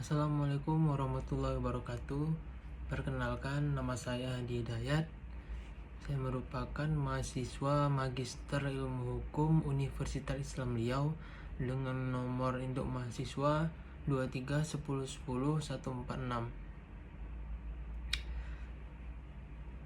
Assalamualaikum warahmatullahi wabarakatuh. Perkenalkan, nama saya Hadi Hidayat. Saya merupakan mahasiswa Magister Ilmu Hukum Universitas Islam Riau dengan nomor induk mahasiswa 2310146.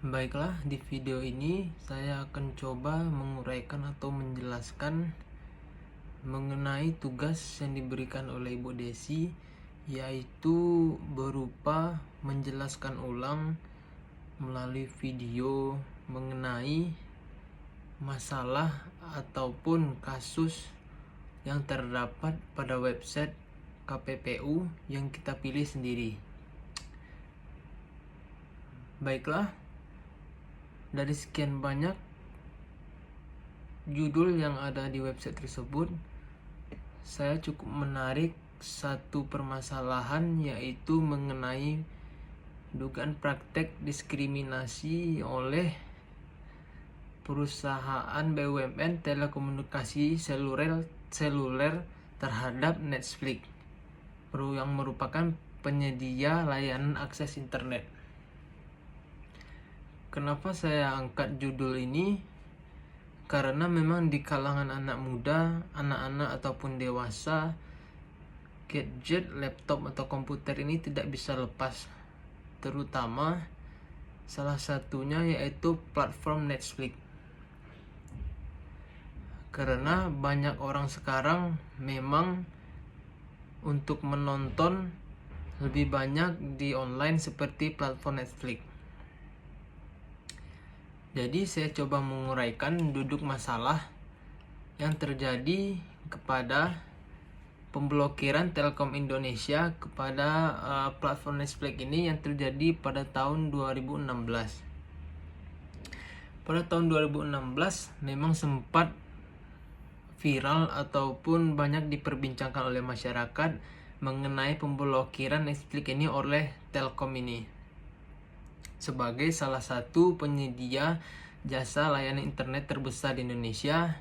Baiklah, di video ini saya akan coba menguraikan atau menjelaskan mengenai tugas yang diberikan oleh Ibu Desi, yaitu berupa menjelaskan ulang melalui video mengenai masalah ataupun kasus yang terdapat pada website KPPU yang kita pilih sendiri. Baiklah, dari sekian banyak judul yang ada di website tersebut, saya cukup menarik satu permasalahan, yaitu mengenai dugaan praktek diskriminasi oleh perusahaan BUMN telekomunikasi seluler terhadap Netflix yang merupakan penyedia layanan akses internet. Kenapa saya angkat judul ini? Karena memang di kalangan anak muda, anak-anak ataupun dewasa, gadget, laptop atau komputer ini tidak bisa lepas, terutama salah satunya yaitu platform Netflix. Karena banyak orang sekarang memang untuk menonton lebih banyak di online seperti platform Netflix. Jadi saya coba menguraikan duduk masalah yang terjadi kepada pemblokiran Telkom Indonesia kepada platform Netflix ini yang terjadi pada tahun 2016. Pada tahun 2016 memang sempat viral ataupun banyak diperbincangkan oleh masyarakat mengenai pemblokiran Netflix ini oleh Telkom ini sebagai salah satu penyedia jasa layanan internet terbesar di Indonesia,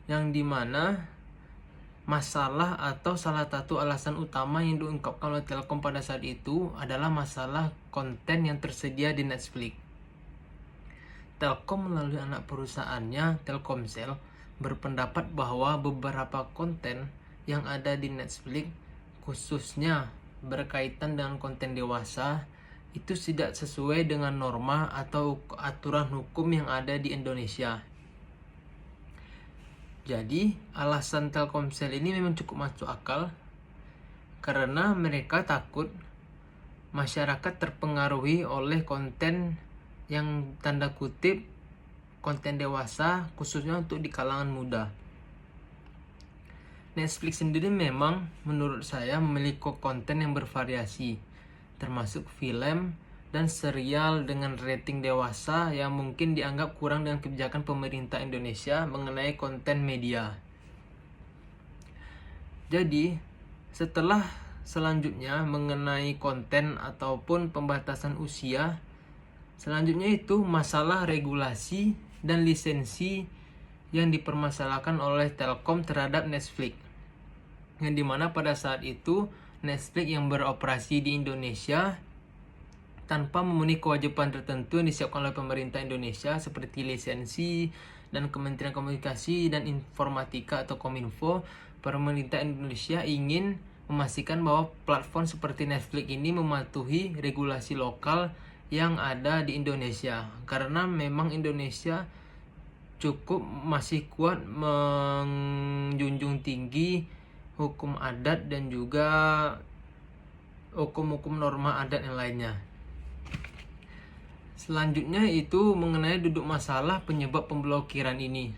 yang dimana masalah atau salah satu alasan utama yang diungkapkan oleh Telkom pada saat itu adalah masalah konten yang tersedia di Netflix. Telkom melalui anak perusahaannya Telkomsel berpendapat bahwa beberapa konten yang ada di Netflix, khususnya berkaitan dengan konten dewasa, itu tidak sesuai dengan norma atau aturan hukum yang ada di Indonesia. Jadi alasan Telkomsel ini memang cukup masuk akal, karena mereka takut masyarakat terpengaruhi oleh konten yang tanda kutip konten dewasa, khususnya untuk di kalangan muda. Netflix sendiri memang menurut saya memiliki konten yang bervariasi, termasuk film dan serial dengan rating dewasa yang mungkin dianggap kurang dengan kebijakan pemerintah Indonesia mengenai konten media. Jadi, setelah selanjutnya mengenai konten ataupun pembatasan usia, selanjutnya itu masalah regulasi dan lisensi yang dipermasalahkan oleh Telkom terhadap Netflix, yang dimana pada saat itu Netflix yang beroperasi di Indonesia tanpa memenuhi kewajiban tertentu yang disiapkan oleh pemerintah Indonesia seperti lisensi dan Kementerian Komunikasi dan Informatika atau Kominfo. Pemerintah Indonesia ingin memastikan bahwa platform seperti Netflix ini mematuhi regulasi lokal yang ada di Indonesia, karena memang Indonesia cukup masih kuat menjunjung tinggi hukum adat dan juga hukum-hukum norma adat yang lainnya. Selanjutnya itu mengenai duduk masalah penyebab pemblokiran ini.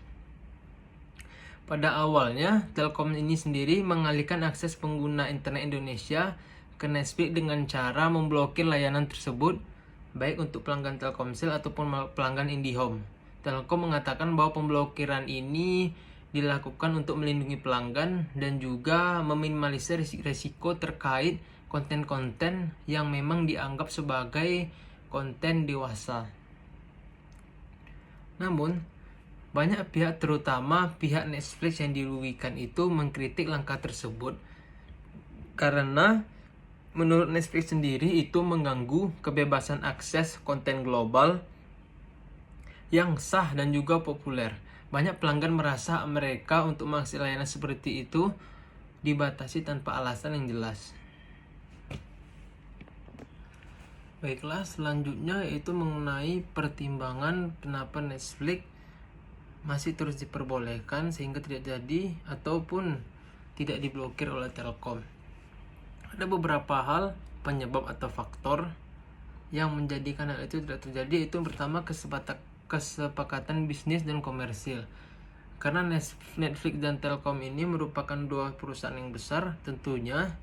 Pada awalnya Telkom ini sendiri mengalihkan akses pengguna internet Indonesia ke Netflix dengan cara memblokir layanan tersebut, baik untuk pelanggan Telkomsel ataupun pelanggan IndiHome. Telkom mengatakan bahwa pemblokiran ini dilakukan untuk melindungi pelanggan dan juga meminimalisir risiko terkait konten-konten yang memang dianggap sebagai konten dewasa. Namun, banyak pihak, terutama pihak Netflix yang dirugikan itu, mengkritik langkah tersebut Karena menurut Netflix sendiri itu mengganggu kebebasan akses konten global yang sah dan juga populer. Banyak pelanggan merasa mereka untuk mengakses layanan seperti itu dibatasi tanpa alasan yang jelas. Baiklah, selanjutnya yaitu mengenai pertimbangan kenapa Netflix masih terus diperbolehkan sehingga tidak jadi ataupun tidak diblokir oleh Telkom. Ada beberapa hal penyebab atau faktor yang menjadikan hal itu tidak terjadi. Itu pertama kesepakatan bisnis dan komersil. Karena Netflix dan Telkom ini merupakan dua perusahaan yang besar, tentunya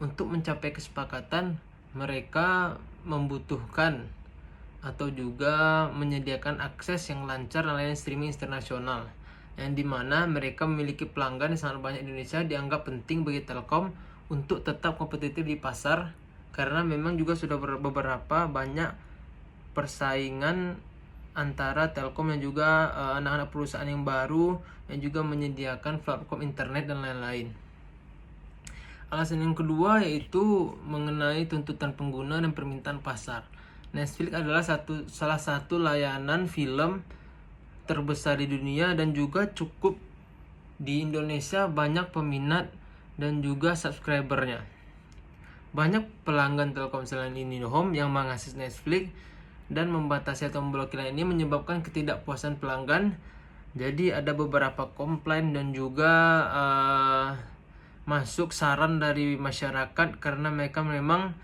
untuk mencapai kesepakatan mereka membutuhkan atau juga menyediakan akses yang lancar layanan streaming internasional, yang dimana mereka memiliki pelanggan yang sangat banyak di Indonesia. Dianggap penting bagi Telkom untuk tetap kompetitif di pasar, karena memang juga sudah beberapa banyak persaingan antara Telkom dan juga anak-anak perusahaan yang baru yang juga menyediakan platform internet dan lain-lain. Alasan yang kedua yaitu mengenai tuntutan pengguna dan permintaan pasar. Netflix adalah salah satu layanan film terbesar di dunia dan juga cukup di Indonesia banyak peminat dan juga subscribernya. Banyak pelanggan Telkomsel dan IndiHome yang mengakses Netflix dan membatasi atau memblokir ini menyebabkan ketidakpuasan pelanggan. Jadi ada beberapa komplain dan juga masuk saran dari masyarakat karena mereka memang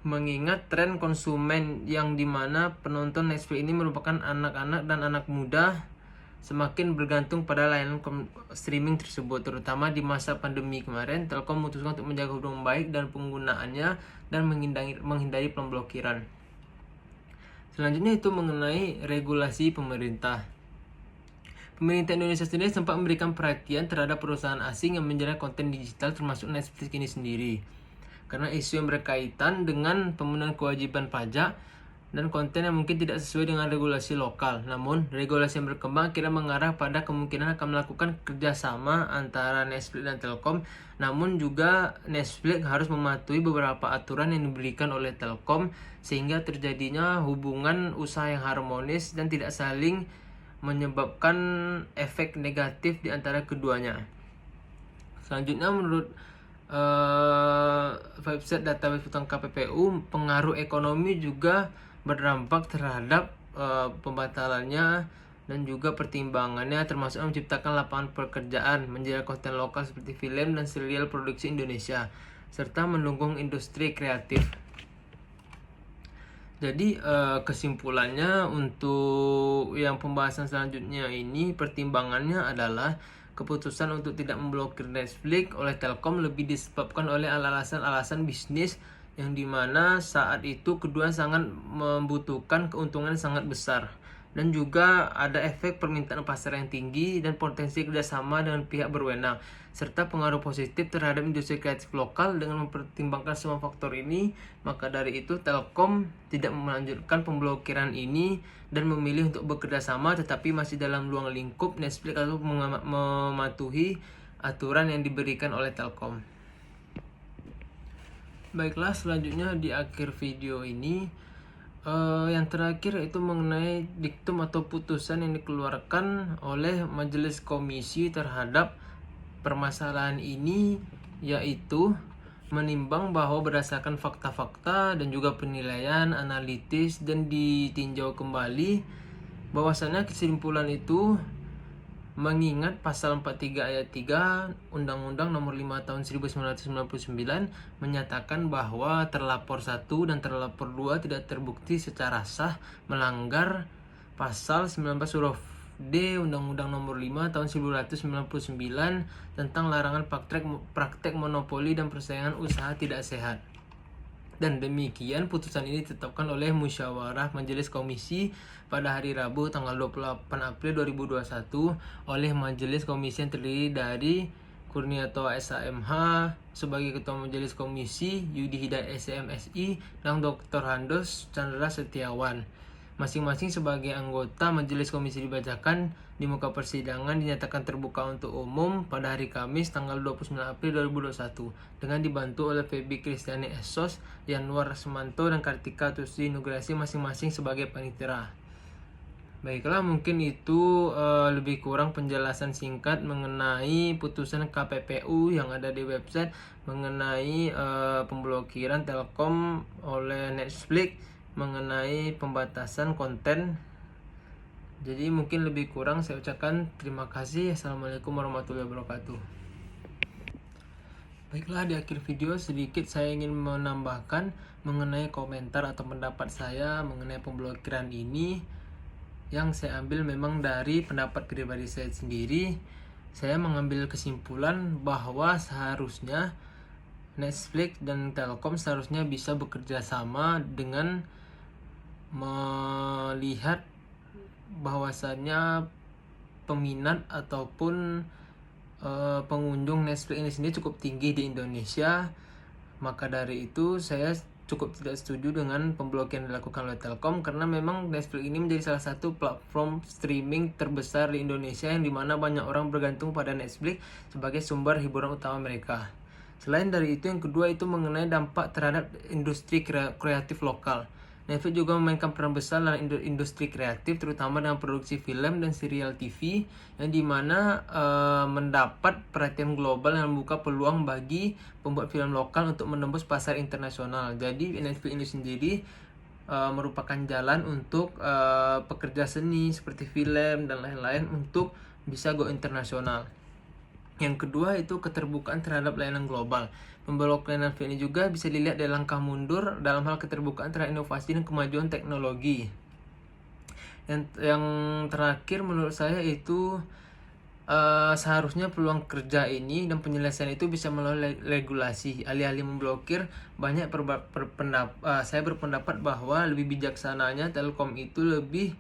mengingat tren konsumen yang dimana penonton Netflix ini merupakan anak-anak dan anak muda semakin bergantung pada layanan streaming tersebut, terutama di masa pandemi kemarin. Telkom memutuskan untuk menjaga hubungan baik dan penggunaannya dan menghindari pemblokiran. Selanjutnya itu mengenai regulasi pemerintah. Pemerintah Indonesia sendiri sempat memberikan perhatian terhadap perusahaan asing yang menjalankan konten digital termasuk Netflix ini sendiri, karena isu yang berkaitan dengan pemenuhan kewajiban pajak dan konten yang mungkin tidak sesuai dengan regulasi lokal. Namun, regulasi yang berkembang akhirnya mengarah pada kemungkinan akan melakukan kerjasama antara Netflix dan Telkom. Namun juga Netflix harus mematuhi beberapa aturan yang diberikan oleh Telkom sehingga terjadinya hubungan usaha yang harmonis dan tidak saling menyebabkan efek negatif di antara keduanya. Selanjutnya menurut website database utang KPPU, pengaruh ekonomi juga berdampak terhadap pembatalannya dan juga pertimbangannya, termasuk menciptakan lapangan pekerjaan, menjaga konten lokal seperti film dan serial produksi Indonesia, serta mendukung industri kreatif. Jadi kesimpulannya untuk yang pembahasan selanjutnya ini, pertimbangannya adalah keputusan untuk tidak memblokir Netflix oleh Telkom lebih disebabkan oleh alasan-alasan bisnis yang dimana saat itu kedua sangat membutuhkan keuntungan sangat besar, dan juga ada efek permintaan pasar yang tinggi dan potensi kerjasama dengan pihak berwenang serta pengaruh positif terhadap industri kreatif lokal. Dengan mempertimbangkan semua faktor ini, maka dari itu Telkom tidak melanjutkan pemblokiran ini dan memilih untuk bekerja sama, tetapi masih dalam ruang lingkup Netflix atau mematuhi aturan yang diberikan oleh Telkom. Baiklah, selanjutnya di akhir video ini yang terakhir itu mengenai diktum atau putusan yang dikeluarkan oleh Majelis Komisi terhadap permasalahan ini, yaitu menimbang bahwa berdasarkan fakta-fakta dan juga penilaian analitis dan ditinjau kembali bahwasannya kesimpulan itu mengingat pasal 43 ayat 3 Undang-Undang Nomor 5 Tahun 1999 menyatakan bahwa terlapor 1 dan terlapor 2 tidak terbukti secara sah melanggar pasal 19 huruf D Undang-Undang Nomor 5 Tahun 1999 tentang larangan praktek monopoli dan persaingan usaha tidak sehat. Dan demikian putusan ini ditetapkan oleh Musyawarah Majelis Komisi pada hari Rabu tanggal 28 April 2021 oleh Majelis Komisi yang terdiri dari Kurniato SHMH sebagai Ketua Majelis Komisi, Yudi Hidayat SMSI, dan Dr. Handos Chandra Setiawan. Masing-masing sebagai anggota majelis komisi dibacakan di muka persidangan dinyatakan terbuka untuk umum pada hari Kamis tanggal 29 April 2021 dengan dibantu oleh Feby Kristiani Esos, Yanuar Rasmanto, dan Kartika Tusi Nugrasi masing-masing sebagai panitera. Baiklah, mungkin itu lebih kurang penjelasan singkat mengenai putusan KPPU yang ada di website mengenai pemblokiran Telkom oleh Netflix mengenai pembatasan konten. Jadi mungkin lebih kurang saya ucapkan terima kasih. Assalamualaikum warahmatullahi wabarakatuh. Baiklah, di akhir video sedikit saya ingin menambahkan mengenai komentar atau pendapat saya mengenai pemblokiran ini, yang saya ambil memang dari pendapat pribadi saya sendiri. Saya mengambil kesimpulan bahwa seharusnya Netflix dan Telkom seharusnya bisa bekerja sama dengan melihat bahwasannya peminat ataupun pengunjung Netflix ini sendiri cukup tinggi di Indonesia. Maka dari itu saya cukup tidak setuju dengan pemblokiran yang dilakukan oleh Telkom, karena memang Netflix ini menjadi salah satu platform streaming terbesar di Indonesia yang dimana banyak orang bergantung pada Netflix sebagai sumber hiburan utama mereka. Selain dari itu, yang kedua itu mengenai dampak terhadap industri kreatif lokal. Netflix juga memainkan peran besar dalam industri kreatif, terutama dalam produksi film dan serial TV, yang dimana mendapat perhatian global yang membuka peluang bagi pembuat film lokal untuk menembus pasar internasional. Jadi Netflix ini sendiri merupakan jalan untuk pekerja seni seperti film dan lain-lain untuk bisa go internasional. Yang kedua itu keterbukaan terhadap layanan global. Pemblokiran Netflix ini juga bisa dilihat dari langkah mundur dalam hal keterbukaan terhadap inovasi dan kemajuan teknologi. Yang terakhir menurut saya itu seharusnya peluang kerja ini dan penyelesaian itu bisa melalui regulasi. Alih-alih memblokir, banyak saya berpendapat bahwa lebih bijaksananya Telkom itu lebih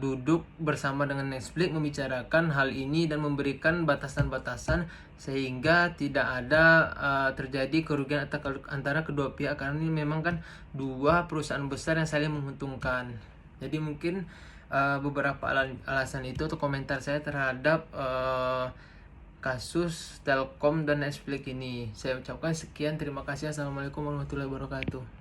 duduk bersama dengan Netflix membicarakan hal ini dan memberikan batasan-batasan sehingga tidak ada terjadi kerugian antara kedua pihak, karena ini memang kan dua perusahaan besar yang saling menguntungkan. Jadi mungkin beberapa alasan itu atau komentar saya terhadap kasus Telkom dan Netflix ini. Saya ucapkan sekian, terima kasih. Assalamualaikum warahmatullahi wabarakatuh.